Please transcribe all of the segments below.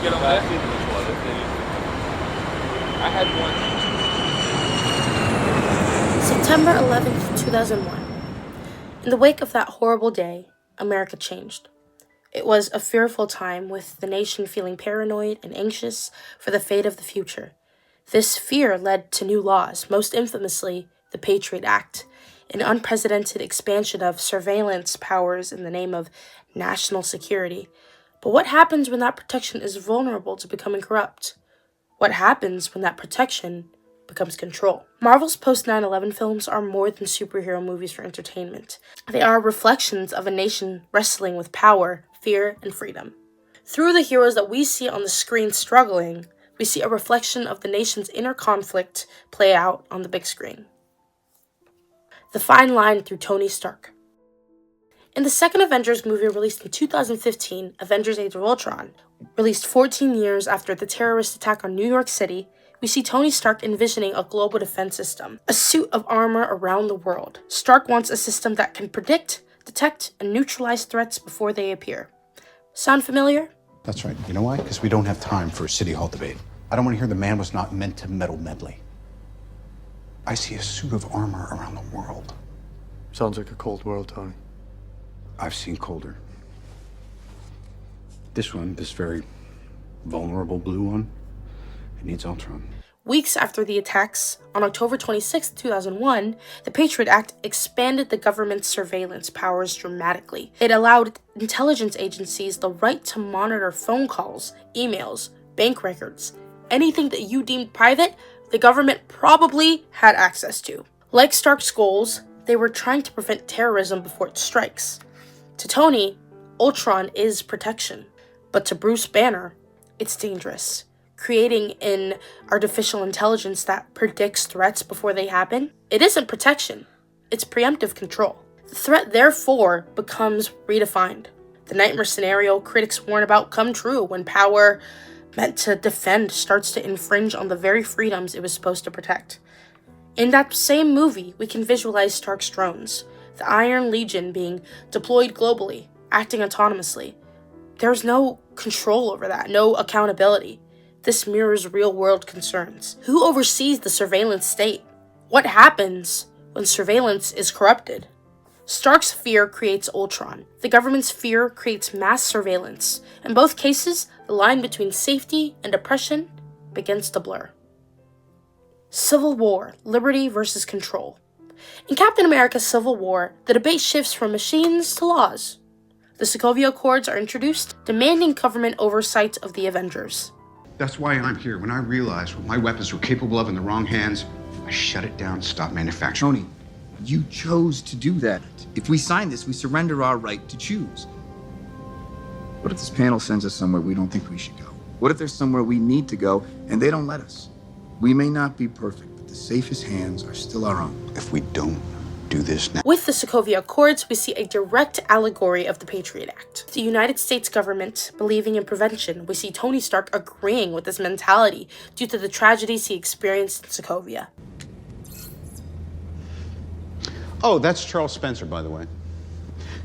Get on that. I had one. September 11th, 2001. In the wake of that horrible day, America changed. It was a fearful time, with the nation feeling paranoid and anxious for the fate of the future. This fear led to new laws, most infamously the Patriot Act, an unprecedented expansion of surveillance powers in the name of national security. But what happens when that protection is vulnerable to becoming corrupt? What happens when that protection becomes control? Marvel's post 9/11 films are more than superhero movies for entertainment. They are reflections of a nation wrestling with power, fear, and freedom. Through the heroes that we see on the screen struggling, we see a reflection of the nation's inner conflict play out on the big screen. The fine line through Tony Stark. In the second Avengers movie, released in 2015, Avengers Age of Ultron, released 14 years after the terrorist attack on New York City, we see Tony Stark envisioning a global defense system, a suit of armor around the world. Stark wants a system that can predict, detect, and neutralize threats before they appear. Sound familiar? That's right. You know why? Because we don't have time for a city hall debate. I don't want to hear the man was not meant to meddle medley. I see a suit of armor around the world. Sounds like a cold world, Tony. I've seen colder. This one, this very vulnerable blue one, it needs Ultron. Weeks after the attacks, on October 26, 2001, the Patriot Act expanded the government's surveillance powers dramatically. It allowed intelligence agencies the right to monitor phone calls, emails, bank records. Anything that you deemed private, the government probably had access to. Like Stark's goals, they were trying to prevent terrorism before it strikes. To Tony, Ultron is protection. But to Bruce Banner, it's dangerous. Creating an artificial intelligence that predicts threats before they happen, it isn't protection, it's preemptive control. The threat, therefore, becomes redefined. The nightmare scenario critics warn about come true when power meant to defend starts to infringe on the very freedoms it was supposed to protect. In that same movie, we can visualize Stark's drones, the Iron Legion being deployed globally, acting autonomously. There's no control over that, no accountability. This mirrors real-world concerns. Who oversees the surveillance state? What happens when surveillance is corrupted? Stark's fear creates Ultron. The government's fear creates mass surveillance. In both cases, the line between safety and oppression begins to blur. Civil War, liberty versus control. In Captain America Civil War, the debate shifts from machines to laws. The Sokovia Accords are introduced, demanding government oversight of the Avengers. That's why I'm here. When I realized what my weapons were capable of in the wrong hands, I shut it down, stopped manufacturing. Tony, you chose to do that. If we sign this, we surrender our right to choose. What if this panel sends us somewhere we don't think we should go? What if there's somewhere we need to go and they don't let us? We may not be perfect, but the safest hands are still our own. If we don't do this now. With the Sokovia Accords, we see a direct allegory of the Patriot Act. The United States government believing in prevention, we see Tony Stark agreeing with this mentality due to the tragedies he experienced in Sokovia. Oh, that's Charles Spencer, by the way.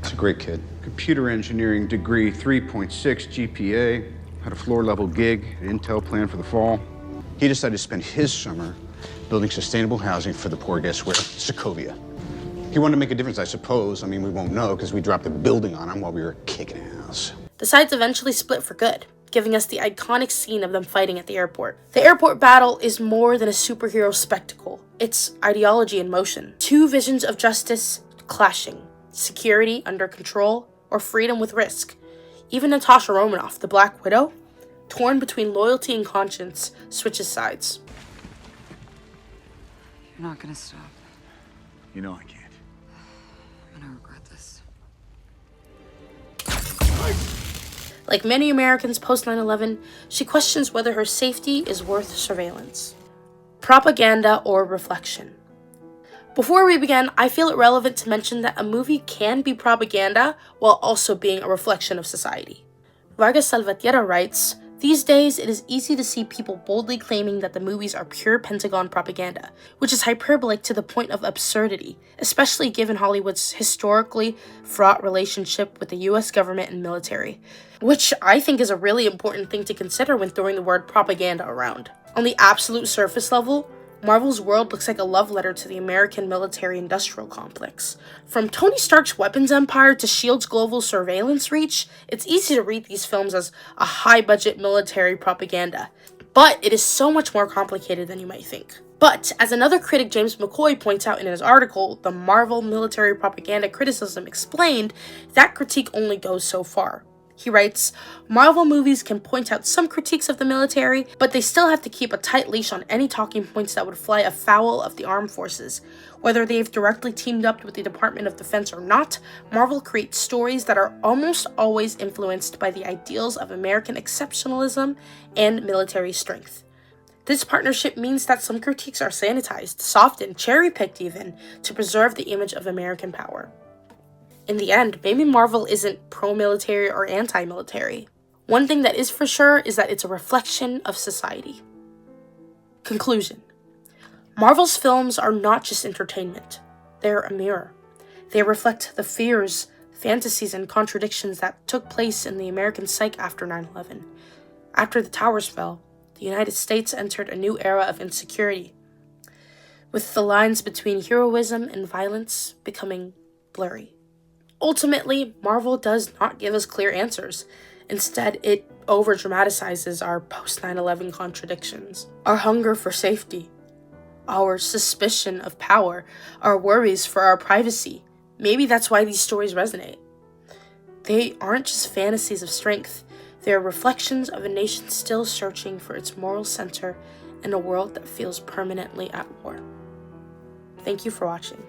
He's a great kid. Computer engineering degree, 3.6 GPA, had a floor-level gig, an Intel plan for the fall. He decided to spend his summer building sustainable housing for the poor, guess where? Sokovia. He wanted to make a difference, I suppose. I mean, we won't know because we dropped the building on him while we were kicking ass. The sides eventually split for good, giving us the iconic scene of them fighting at the airport. The airport battle is more than a superhero spectacle. It's ideology in motion. Two visions of justice clashing. Security under control, or freedom with risk. Even Natasha Romanoff, the Black Widow, torn between loyalty and conscience, switches sides. You're not gonna stop. You know I can't. I'm gonna regret this. Like many Americans post 9/11, she questions whether her safety is worth surveillance. Propaganda or reflection. Before we begin, I feel it relevant to mention that a movie can be propaganda while also being a reflection of society. Vargas Salvatierra writes, These days, it is easy to see people boldly claiming that the movies are pure Pentagon propaganda, which is hyperbolic to the point of absurdity, especially given Hollywood's historically fraught relationship with the US government and military, which I think is a really important thing to consider when throwing the word propaganda around. On the absolute surface level, Marvel's world looks like a love letter to the American military-industrial complex. From Tony Stark's weapons empire to S.H.I.E.L.D.'s global surveillance reach, it's easy to read these films as a high-budget military propaganda. But it is so much more complicated than you might think. But, as another critic, James McCoy, points out in his article, The Marvel Military Propaganda Criticism Explained, that critique only goes so far. He writes, Marvel movies can point out some critiques of the military, but they still have to keep a tight leash on any talking points that would fly afoul of the armed forces. Whether they've directly teamed up with the Department of Defense or not, Marvel creates stories that are almost always influenced by the ideals of American exceptionalism and military strength. This partnership means that some critiques are sanitized, softened, cherry-picked even, to preserve the image of American power. In the end, maybe Marvel isn't pro-military or anti-military. One thing that is for sure is that it's a reflection of society. Conclusion. Marvel's films are not just entertainment. They're a mirror. They reflect the fears, fantasies, and contradictions that took place in the American psyche after 9/11. After the towers fell, the United States entered a new era of insecurity, with the lines between heroism and violence becoming blurry. Ultimately, Marvel does not give us clear answers. Instead, it over-dramatizes our post-9/11 contradictions, our hunger for safety, our suspicion of power, our worries for our privacy. Maybe that's why these stories resonate. They aren't just fantasies of strength. They're reflections of a nation still searching for its moral center in a world that feels permanently at war. Thank you for watching.